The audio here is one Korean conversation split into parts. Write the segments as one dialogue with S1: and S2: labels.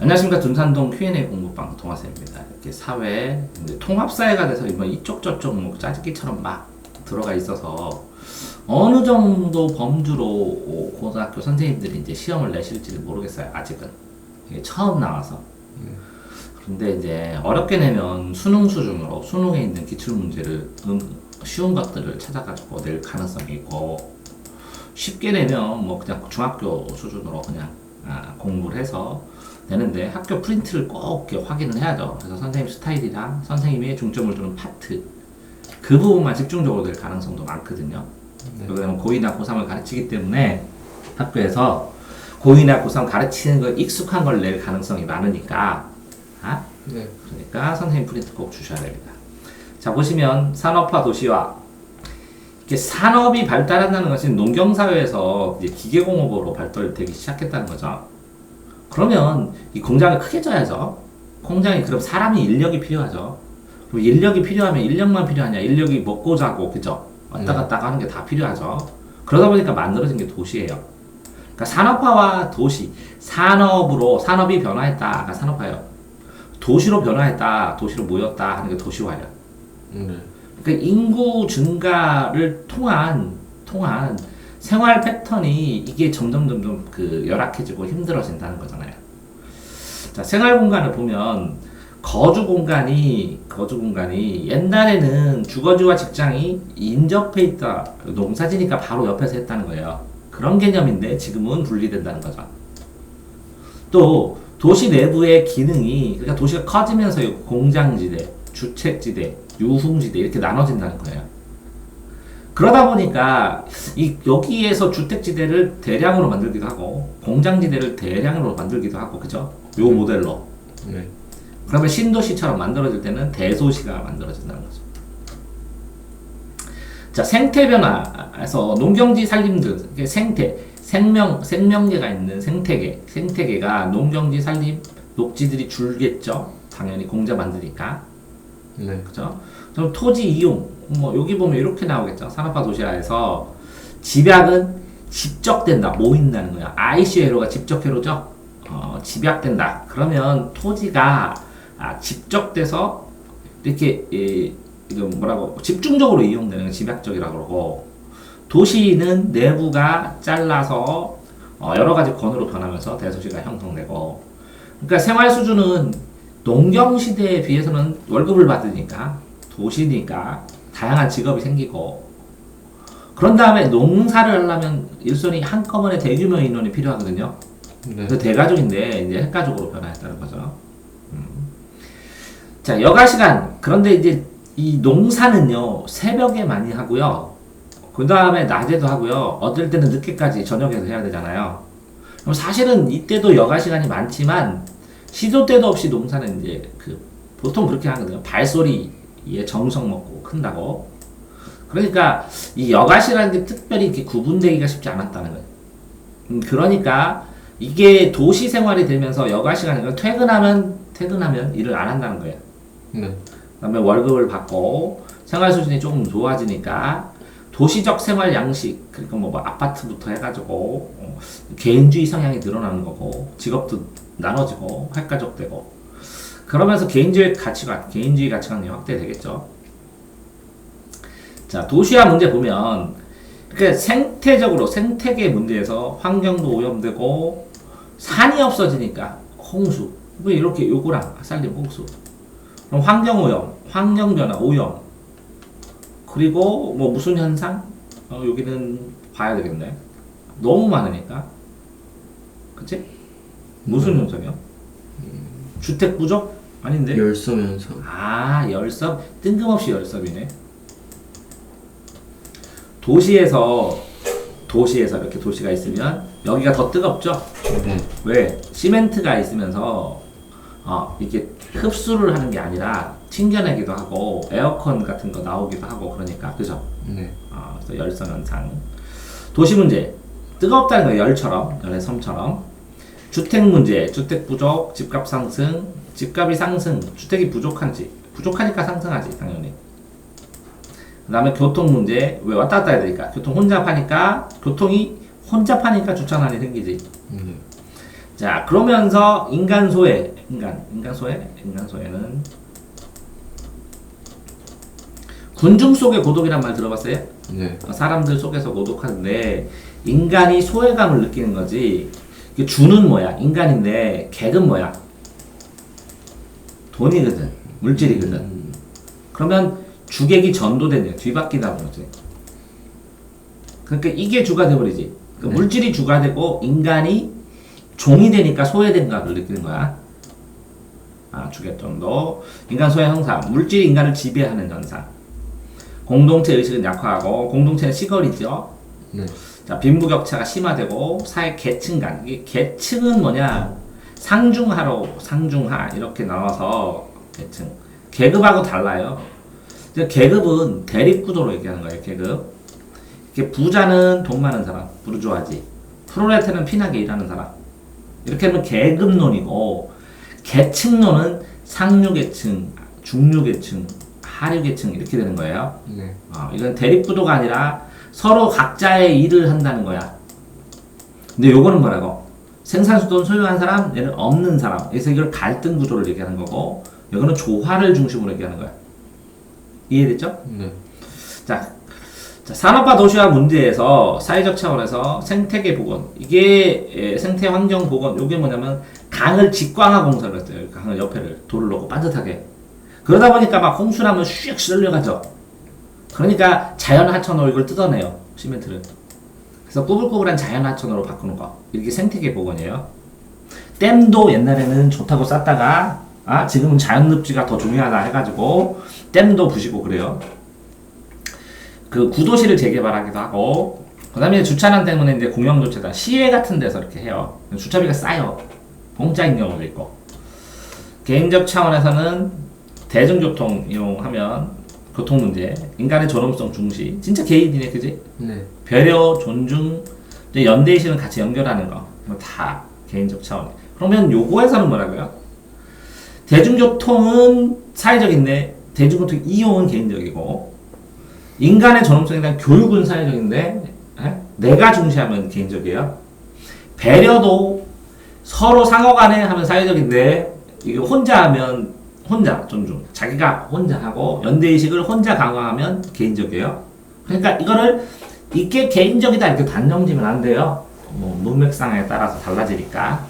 S1: 안녕하십니까. 둔산동 Q&A 공부방 동화쌤입니다. 이렇게 사회 통합사회가 돼서 이번 이쪽 저쪽 뭐 짜집기처럼 막 들어가 있어서 어느 정도 범주로 고등학교 선생님들이 이제 시험을 내실지를 모르겠어요. 아직은 이게 처음 나와서. 그런데 이제 어렵게 내면 수능 수준으로 수능에 있는 기출 문제를 쉬운 것들을 찾아가지고 낼 가능성이 있고, 쉽게 내면 뭐 그냥 중학교 수준으로 그냥 공부를 해서 되는데, 학교 프린트를 꼭 이렇게 확인을 해야죠. 그래서 선생님 스타일이랑 선생님이 중점을 두는 파트, 그 부분만 집중적으로 될 가능성도 많거든요. 왜냐면 고2나 고3을 가르치기 때문에 학교에서 고2나 고3 가르치는 거 익숙한 걸 낼 가능성이 많으니까, 그러니까 선생님 프린트 꼭 주셔야 됩니다. 자, 보시면 산업화 도시화, 이게 산업이 발달한다는 것은 농경사회에서 이제 기계공업으로 발달되기 시작했다는 거죠. 그러면 이 공장을 크게 져야죠. 공장이 그럼 사람이 인력이 필요하죠. 그럼 인력이 필요하면 인력만 필요하냐? 인력이 먹고 자고, 그죠? 왔다 갔다 하는 게 다 필요하죠. 그러다 보니까 만들어진 게 도시예요. 그러니까 산업화와 도시, 산업이 변화했다, 산업화예요. 도시로 변화했다, 도시로 모였다 하는 게 도시화예요. 그러니까 인구 증가를 통한 생활 패턴이 이게 점점 그 열악해지고 힘들어진다는 거잖아요. 자, 생활 공간을 보면 거주 공간이 옛날에는 주거지와 직장이 인접해 있다, 농사지니까 바로 옆에서 했다는 거예요. 그런 개념인데 지금은 분리된다는 거죠. 또 도시 내부의 기능이, 그러니까 도시가 커지면서 공장지대, 주택지대, 유흥지대 이렇게 나눠진다는 거예요. 그러다 보니까 여기에서 주택지대를 대량으로 만들기도 하고 공장지대를 대량으로 만들기도 하고, 그죠? 요 모델로. 그러면 신도시처럼 만들어질 때는 대도시가 만들어진다는 거죠. 자, 생태 변화에서 농경지 산림들, 생명계가 있는 생태계가 농경지 산림, 녹지들이 줄겠죠. 당연히 공자 만드니까. 그죠? 그럼 토지 이용, 뭐 여기 보면 이렇게 나오겠죠. 산업화 도시화에서 집약은 집적된다, 모인다는 거야. IC 회로가 집적 회로죠. 집약된다. 그러면 토지가 집적돼서 이렇게 이거 뭐라고 집중적으로 이용되는 건 집약적이라고 그러고, 도시는 내부가 잘라서 여러 가지 권으로 변하면서 대도시가 형성되고, 그러니까 생활 수준은 농경 시대에 비해서는 월급을 받으니까, 도시니까 다양한 직업이 생기고, 그런 다음에 농사를 하려면 일손이 한꺼번에 대규모 인원이 필요하거든요. 그래서 대가족인데 이제 핵가족으로 변화했다는 거죠. 자, 여가 시간. 그런데 이제 이 농사는요, 새벽에 많이 하고요. 그 다음에 낮에도 하고요. 어떨 때는 늦게까지 저녁에도 해야 되잖아요. 그럼 사실은 이때도 여가 시간이 많지만 시도 때도 없이 농사는 이제 보통 그렇게 하거든요. 발소리에 정성 먹고 큰다고. 그러니까 이 여가 시간이 특별히 이렇게 구분되기가 쉽지 않았다는 거예요. 그러니까 이게 도시 생활이 되면서 여가 시간이니까 퇴근하면 일을 안 한다는 거예요. 그다음에 월급을 받고 생활 수준이 조금 좋아지니까 도시적 생활 양식, 그러니까 뭐 아파트부터 해가지고 개인주의 성향이 늘어나는 거고, 직업도 나눠지고 핵가족되고, 그러면서 개인주의 가치관이 확대되겠죠. 자, 도시화 문제 보면, 그러니까 생태계 문제에서 환경도 오염되고 산이 없어지니까 홍수, 뭐 이렇게 요거랑 산림 홍수, 그럼 환경 오염, 환경 변화 오염, 그리고 뭐 무슨 현상? 여기는 봐야 되겠네. 너무 많으니까. 그치? 무슨 현상이요? 주택 부족? 아닌데?
S2: 열섬 현상.
S1: 열섬? 뜬금없이 열섬이네. 도시에서 이렇게 도시가 있으면 여기가 더 뜨겁죠? 왜? 시멘트가 있으면서 이게 흡수를 하는 게 아니라 튕겨내기도 하고 에어컨 같은 거 나오기도 하고, 그러니까, 그죠? 그래서 열섬 현상. 도시 문제, 뜨겁다는 거예요. 열의 섬처럼. 주택 문제, 주택 부족, 집값 상승, 집값이 상승, 주택이 부족하니까 상승하지, 당연히. 그 다음에 교통 문제, 왜 왔다 갔다 해야 되니까, 교통이 혼잡하니까 주차난이 생기지. 자, 그러면서 인간소외는 군중 속의 고독이란 말 들어봤어요?
S2: 네.
S1: 사람들 속에서 고독한데 인간이 소외감을 느끼는 거지. 주는 뭐야? 인간인데 객은 뭐야? 돈이거든, 물질이거든. 그러면 주객이 전도되냐, 뒤바뀌다 보지. 그러니까 이게 주가 돼버리지. 그러니까 물질이 주가 되고 인간이 종이 되니까 소외된 감을 느끼는 거야. 주객 정도. 인간 소외 형상, 물질이 인간을 지배하는 현상. 공동체 의식은 약화하고 공동체는 시거리죠.
S2: 네.
S1: 자, 빈부격차가 심화되고 사회 계층 간, 이게 계층은 뭐냐? 상중하 이렇게 나와서 계층. 계급하고 달라요. 계급은 대립구도로 얘기하는 거예요. 계급. 이게 부자는 돈 많은 사람, 부르주아지. 프롤레타는 피나게 일하는 사람. 이렇게 하면 계급론이고, 계층론은 상류계층, 중류계층, 하류계층 이렇게 되는 거예요.
S2: 네.
S1: 이건 대립구도가 아니라 서로 각자의 일을 한다는 거야. 근데 요거는 뭐라고? 생산수돈 소유한 사람, 얘는 없는 사람. 그래서 이걸 갈등 구조를 얘기하는 거고, 이거는 조화를 중심으로 얘기하는 거야. 이해됐죠?
S2: 네.
S1: 자, 산업화 도시화 문제에서 사회적 차원에서 생태계 복원, 이게 생태 환경 복원, 요게 뭐냐면 강을 직광화 공사를 했어요. 강을 옆에를 돌을 놓고 반듯하게. 그러다 보니까 막 홍수나면 슉 쓸려가죠. 그러니까 자연 하천으로 이걸 뜯어내요, 시멘트를. 그래서 꾸불꾸불한 자연 하천으로 바꾸는 거. 이게 생태계 복원이에요. 댐도 옛날에는 좋다고 쌌다가 지금은 자연 늪지가 더 중요하다 해가지고 댐도 부시고 그래요. 그 구도시를 재개발하기도 하고, 그 다음에 주차장 때문에 이제 공영주차장, 시외 같은 데서 이렇게 해요. 주차비가 싸요. 공짜인 경우도 있고. 개인적 차원에서는 대중교통 이용하면 교통 문제, 인간의 존엄성 중시, 진짜 개인이네, 그지?
S2: 네.
S1: 배려, 존중, 연대의식을 같이 연결하는 거, 이거 다 개인적 차원. 그러면 요거에서는 뭐라고요? 대중교통은 사회적인데 대중교통 이용은 개인적이고, 인간의 존엄성에 대한 교육은 사회적인데 내가 중시하면 개인적이에요. 배려도 서로 상호간에 하면 사회적인데 이게 혼자 하면 혼자 존중, 자기가 혼자 하고 연대의식을 혼자 강화하면 개인적이에요. 그러니까 이거를 이게 개인적이다 이렇게 단정지면 안 돼요. 문맥상에 따라서 달라지니까.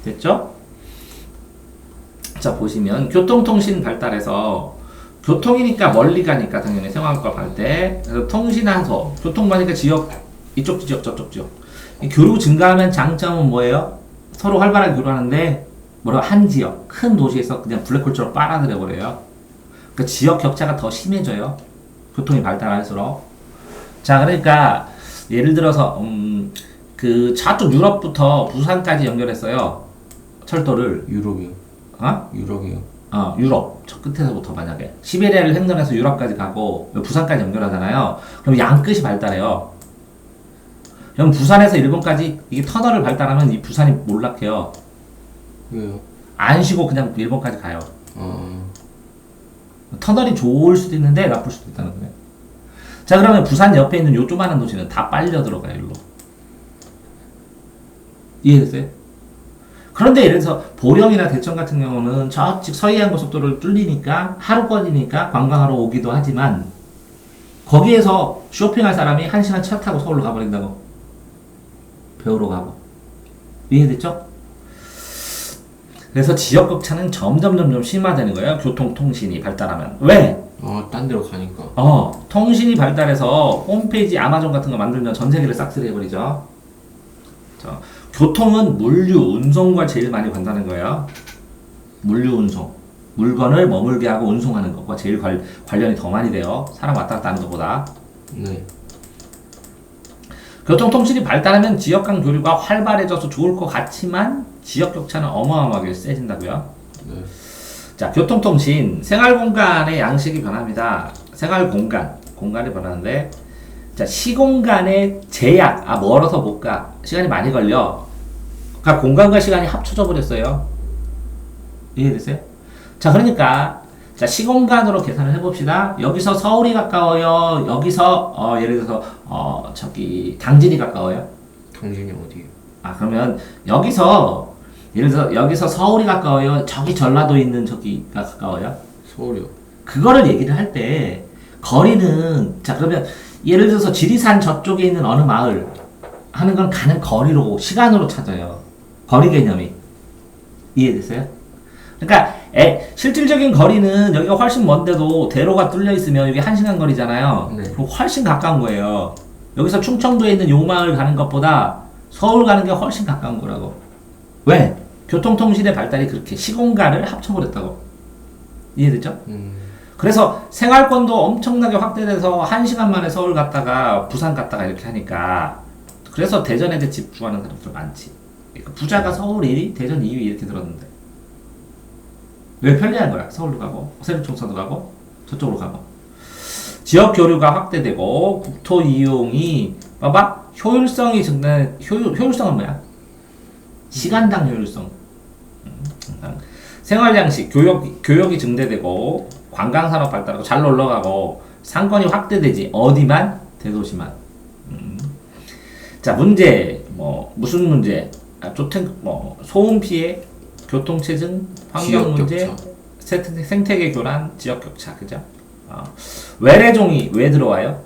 S1: 됐죠? 자, 보시면 교통통신 발달해서 교통이니까 멀리 가니까 당연히 생활과 갈 때, 그래서 통신하소, 교통하니까 지역, 이쪽 지역 저쪽 지역 교류 증가하면 장점은 뭐예요? 서로 활발하게 교류하는데 한 지역, 큰 도시에서 그냥 블랙홀처럼 빨아들여 버려요. 그러니까 지역 격차가 더 심해져요, 교통이 발달할수록. 자, 그러니까 예를 들어서 그 저쪽 유럽부터 부산까지 연결했어요, 철도를.
S2: 유럽이요. 유럽이요.
S1: 유럽 저 끝에서부터 만약에 시베리아를 횡단해서 유럽까지 가고 부산까지 연결하잖아요. 그럼 양끝이 발달해요. 그럼 부산에서 일본까지 이게 터널을 발달하면 이 부산이 몰락해요.
S2: 왜요?
S1: 안 쉬고 그냥 일본까지 가요. 터널이 좋을 수도 있는데 나쁠 수도 있다는 거예요. 자, 그러면 부산 옆에 있는 요 조그마한 도시는 다 빨려 들어가요, 일로. 이해됐어요? 그런데 예를 들어서 보령이나 대천 같은 경우는 저쪽 서해안 고속도로를 뚫리니까 하루권이니까 관광하러 오기도 하지만 거기에서 쇼핑할 사람이 1시간 차 타고 서울로 가버린다고. 배우러 가고. 이해됐죠? 그래서 지역 격차는 점점 심화되는 거예요, 교통통신이 발달하면. 왜?
S2: 딴 데로 가니까.
S1: 통신이 발달해서 홈페이지 아마존 같은 거 만들면 전 세계를 싹쓸이 해버리죠. 자, 교통은 물류, 운송과 제일 많이 관다는 거예요. 물류, 운송. 물건을 머물게 하고 운송하는 것과 제일 관련이 더 많이 돼요, 사람 왔다 갔다 하는 것보다.
S2: 네.
S1: 교통통신이 발달하면 지역 간 교류가 활발해져서 좋을 것 같지만 지역 격차는 어마어마하게 세진다고요.
S2: 네.
S1: 자, 교통통신, 생활공간의 양식이 변합니다. 공간이 변하는데, 자, 시공간의 제약, 멀어서 못 가, 시간이 많이 걸려. 그러니까 공간과 시간이 합쳐져 버렸어요. 이해됐어요? 자, 그러니까 자, 시공간으로 계산을 해봅시다. 여기서 서울이 가까워요, 여기서 예를 들어서 저기 당진이 가까워요?
S2: 당진이 어디요?
S1: 그러면 여기서 예를 들어서 여기서 서울이 가까워요? 저기 전라도 있는 저기가 가까워요?
S2: 서울이요.
S1: 그거를 얘기를 할 때 거리는 자 그러면 예를 들어서 지리산 저쪽에 있는 어느 마을 하는 건 가는 거리로 시간으로 찾아요. 거리 개념이 이해됐어요? 그러니까 실질적인 거리는 여기가 훨씬 먼데도 대로가 뚫려 있으면 이게 1시간 거리잖아요.
S2: 네.
S1: 그럼 훨씬 가까운 거예요. 여기서 충청도에 있는 요 마을 가는 것보다 서울 가는 게 훨씬 가까운 거라고. 왜? 교통통신의 발달이 그렇게 시공간을 합쳐버렸다고. 이해됐죠? 그래서 생활권도 엄청나게 확대돼서 1시간 만에 서울 갔다가 부산 갔다가 이렇게 하니까 그래서 대전에 집중하는 사람들 많지. 그러니까 부자가 서울 1위, 대전 2위 이렇게 들었는데 왜 편리한 거야? 서울로 가고 세종청사도 가고 저쪽으로 가고 지역 교류가 확대되고 국토 이용이 봐봐 효율성이 증대 효율성은 뭐야? 시간당 효율성. 생활양식 교역이 증대되고 관광산업 발달하고 잘 놀러가고 상권이 확대되지. 어디만? 대도시만. 자 문제 무슨 문제? 소음 피해, 교통 체증, 환경 문제, 생태계 교란, 지역 격차, 그죠? 외래종이 왜 들어와요?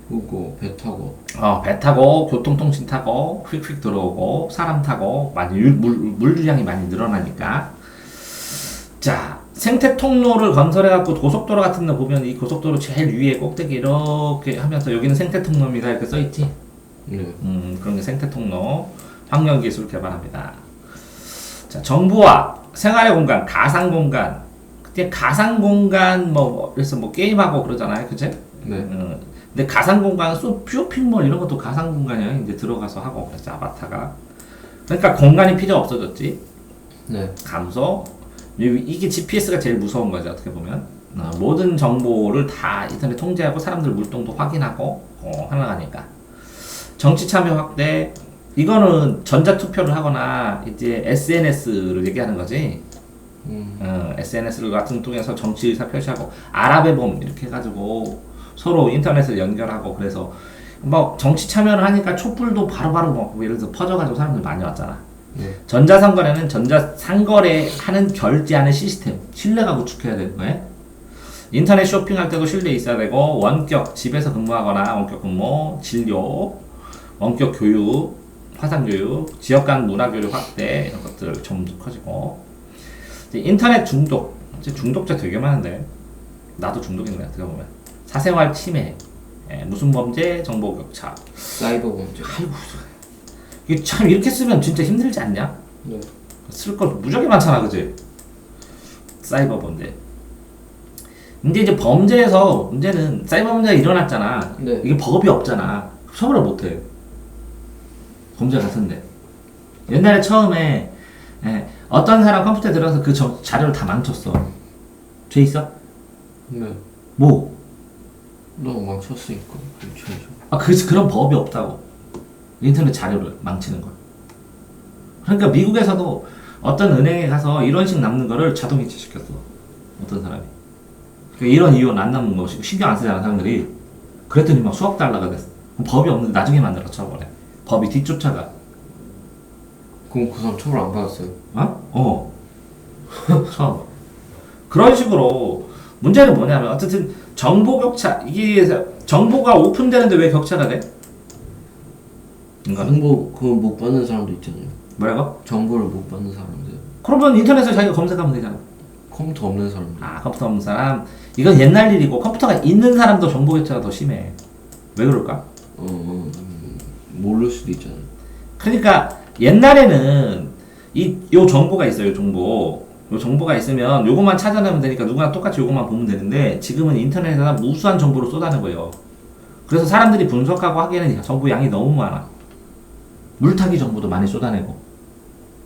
S2: 그거 배 타고.
S1: 배 타고 교통통신 타고 휙휙 들어오고 사람 타고 많이 물주량이 많이 늘어나니까. 자 생태 통로를 건설해갖고 고속도로 같은 데 보면 이 고속도로 제일 위에 꼭대기 이렇게 하면서 여기는 생태 통로입니다 이렇게 써있지.
S2: 네.
S1: 그런 게 생태 통로. 환경기술 개발합니다. 자, 정보와 생활의 공간, 가상 공간. 그때 가상 공간 그래서 게임하고 그러잖아요, 그치?
S2: 네.
S1: 근데 가상 공간은 쇼핑몰 이런 것도 가상 공간이야. 이제 들어가서 하고 그래서 아바타가. 그러니까 공간이 필요 없어졌지.
S2: 네.
S1: 감소. 이게 GPS가 제일 무서운 거죠, 어떻게 보면. 모든 정보를 다 인터넷 통제하고 사람들 물동도 확인하고 하나가니까. 정치 참여 확대. 이거는 전자투표를 하거나 이제 SNS를 얘기하는 거지. SNS를 같은 통해서 정치 의사 표시하고 아랍의봄 이렇게 해가지고 서로 인터넷을 연결하고 그래서 정치 참여를 하니까 촛불도 바로바로 예를 들어 퍼져가지고 사람들 많이 왔잖아. 전자선거래는 전자상거래 하는 결제하는 시스템 신뢰가 구축해야 되는 거예요. 인터넷 쇼핑할 때도 신뢰 있어야 되고 원격 집에서 근무하거나 원격 근무, 진료, 원격 교육, 화상교육, 지역 간 문화교류 확대 이런 것들 점점 커지고 이제 인터넷 중독, 이제 중독자 되게 많은데 나도 중독인데 어떻게 보면 사생활 침해, 무슨 범죄, 정보 격차,
S2: 사이버 범죄.
S1: 아이고 이게 참 이렇게 쓰면 진짜 힘들지 않냐?
S2: 네.
S1: 쓸 거 무지하게 많잖아, 그지? 사이버 범죄. 근데 이제 범죄에서 문제는 사이버 범죄가 일어났잖아.
S2: 네.
S1: 이게 법이 없잖아. 처벌을 못해. 범죄 같은데 옛날에 처음에 어떤 사람 컴퓨터에 들어가서 그 자료를 다 망쳤어. 죄 있어?
S2: 네.
S1: 뭐?
S2: 너 망쳤으니까.
S1: 그런 법이 없다고. 인터넷 자료를 망치는 걸. 그러니까 미국에서도 어떤 은행에 가서 이런 식 남는 거를 자동 이체시켰어. 어떤 사람이. 그러니까 이런 이유는 안 남는 거 신경 안 쓰잖아 사람들이. 그랬더니 막 수억 달러가 됐어. 법이 없는데 나중에 만들어 처벌해. 법이 뒤쫓아가.
S2: 그럼 그 사람 처벌 안 받았어요?
S1: 처음. 그런 식으로 문제는 뭐냐면 어쨌든 정보 격차 이게 정보가 오픈되는데 왜 격차가 돼?
S2: 정보 그걸 못 받는 사람도 있잖아요.
S1: 뭐라고?
S2: 정보를 못 받는 사람들.
S1: 그러면 인터넷에 자기가 검색하면 되잖아.
S2: 컴퓨터 없는 사람들.
S1: 컴퓨터 없는 사람. 이건 옛날 일이고 컴퓨터가 있는 사람도 정보 격차가 더 심해. 왜 그럴까?
S2: 모를 수도 있잖아요.
S1: 그러니까 옛날에는 요 정보가 있어요. 요 정보가 있으면 요것만 찾아내면 되니까 누구나 똑같이 요것만 보면 되는데 지금은 인터넷에다 무수한 정보를 쏟아낸 거예요. 그래서 사람들이 분석하고 하기에는 정보 양이 너무 많아. 물타기 정보도 많이 쏟아내고.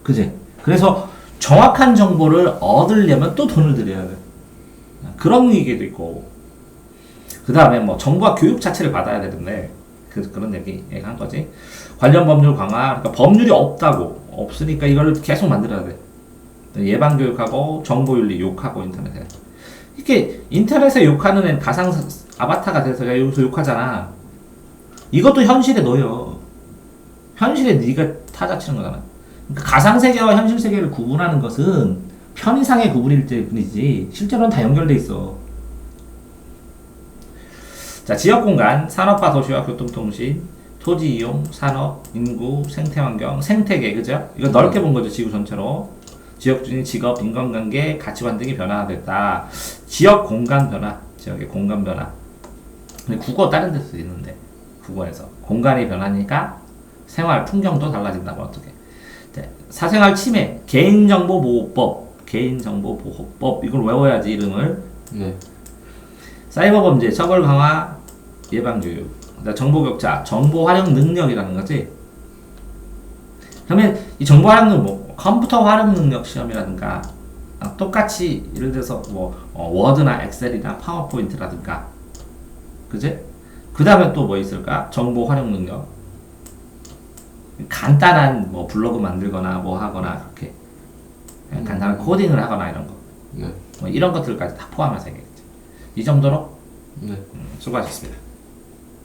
S1: 그지? 그래서 정확한 정보를 얻으려면 또 돈을 들여야 돼. 그런 얘기도 있고. 그 다음에 정보와 교육 자체를 받아야 되는데 그런 얘기한 거지. 관련 법률 강화. 그러니까 법률이 없으니까 이걸 계속 만들어야 돼. 예방 교육하고 정보윤리 욕하고 인터넷에. 이렇게 인터넷에 욕하는 애는 가상 아바타가 돼서 여기서 욕하잖아. 이것도 현실에 넣어요. 현실에 네가 타자 치는 거잖아. 그러니까 가상세계와 현실세계를 구분하는 것은 편의상의 구분일 뿐이지 실제로는 다 연결돼 있어. 자, 지역공간, 산업화 도시와 교통통신, 토지이용, 산업, 인구, 생태환경, 생태계, 그죠? 이거 넓게 본 거죠, 지구 전체로. 지역 주민, 직업, 인간관계, 가치관 등이 변화됐다. 지역 공간 변화, 지역의 공간 변화. 근데 국어 다른 데서 있는데, 국어에서 공간이 변하니까 생활 풍경도 달라진다고 어떻게? 네. 사생활 침해, 개인정보보호법, 개인정보보호법 이걸 외워야지 이름을.
S2: 네.
S1: 사이버 범죄, 처벌 강화, 예방 교육, 정보 격차, 정보 활용 능력이라는 거지. 그러면 이 정보 활용 능력, 뭐 컴퓨터 활용 능력 시험이라든가 똑같이 예를 들어서 뭐 워드나 엑셀이나 파워포인트라든가, 그지? 그 다음에 또 뭐 있을까? 정보 활용 능력. 간단한 뭐 블로그 만들거나 뭐 하거나 그렇게 간단한 코딩을 하거나 이런 거.
S2: 네.
S1: 뭐 이런 것들까지 다 포함해서 얘기했지. 이 정도로
S2: 네.
S1: 수고하셨습니다.